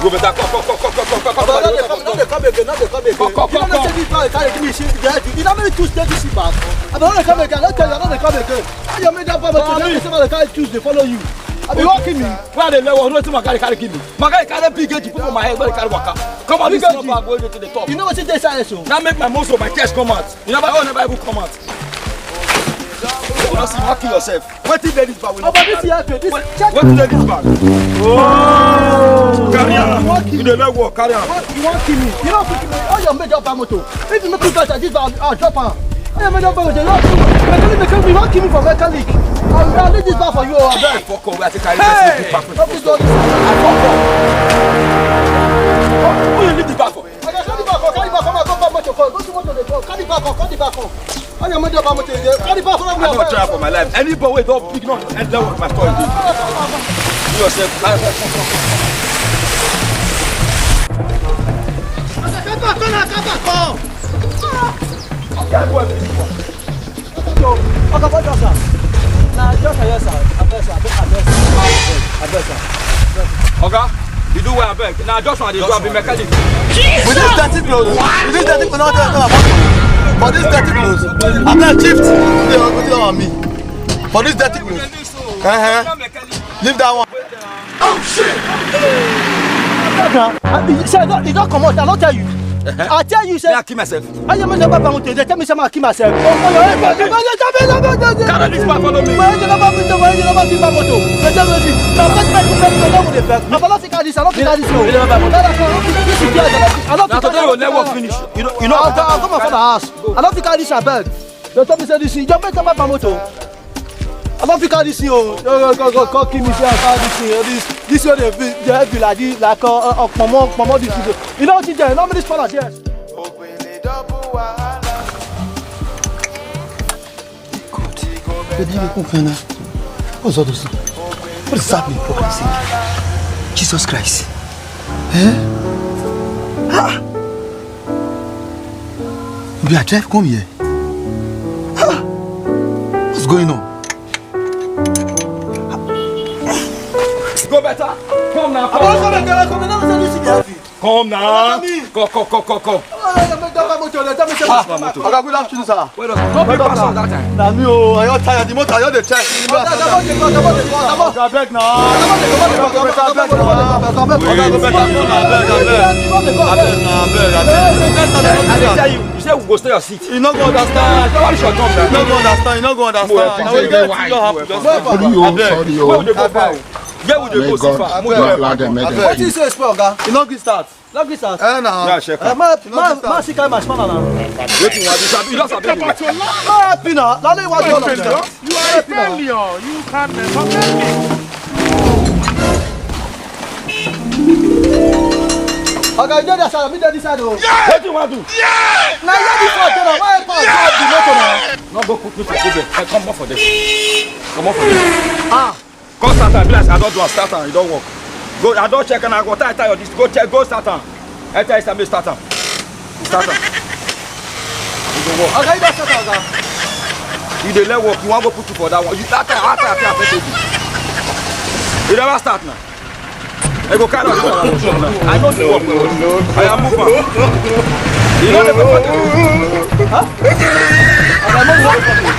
Go better. Come. Not the come again. You don't say this man carry give me shit. You don't make Tuesday this back. I don't come again. I tell you, I don't come again. You make that problem to say man carry Tuesday follow you. I be walking me. Why they never know to my carry give me? My guy carry big gate put on my head, but carry waka. Come on, this number go to the top. You know what it is, so? Now make my muscle, my chest come out. You never come out. You see, kill yourself. What did this bag? What did this bag? Oh! Carry on. You don't work. Carry on. You want kill me? You don't kill me. All your made up motor. If you make it better, this bag, I'll drop her. I made up motor. You want kill me for mechanic. I'll leave this bag for you. I fuck up. I take carry this back. I fuck up. Who you leave the bag for? I can carry the bag for. Carry the bag for. Go back motor. Go to motor. Carry the bag for. Carry the bag for. I am made up motor. Carry the bag for. I'm not trying for my life. Anybody wait up big enough and down with my story. You yourself. Okay, you do well, I beg. Now just want to go and be mechanic. With this dirty clothes, for this dirty clothes, I'm not shift. They will put it on me. For this dirty clothes. Leave that one. Oh shit! You don't come out, I don't tell you. I tell you, sir. I kill myself. I am never bound to tell me some I kill myself. Carry this man follow me. I don't think I this a bag. Don't tell me say this. You don't make my motor. I don't think I this you. Go kill me this one they be like this like mama this. You know what you do? Not me this fella yes. What's all this? What is happening? Jesus Christ. We are drive come here. What's going on? Go better. Come now. Come now. Go. Good afternoon, sir. Wait up. Don't be pass on that time. Nah, me oh, I got tired. The motor, I got the check. I beg now. I tell you, you say we go stay your seat. You not go understand. You not go understand. Where would they go far? Where would they go so far? What is your spell, guy? You not good start. Not good start. Yeah, check. Ma see carry my spanner now. Waiting, you don't have to. Happy now. Now they want you. You are a failure. You can never make it. Okay, you do that side. Me do this side. What do you want to do? Yeah! Now you this one. Why you pass the motor now? No, go put me for problem. Come on for this. Come on for this. Go start and bless. I don't do a starter. You don't work. Go. I don't check and I go tie your this. Go check. Go starter. I tell you something. Starter. Starter. You don't work. Okay, that's starter. You dey let work. You want to go put you for that one. You start after you. You never start now. I go carry on. I know the work. I am moving. You know the work. Huh? I am not working.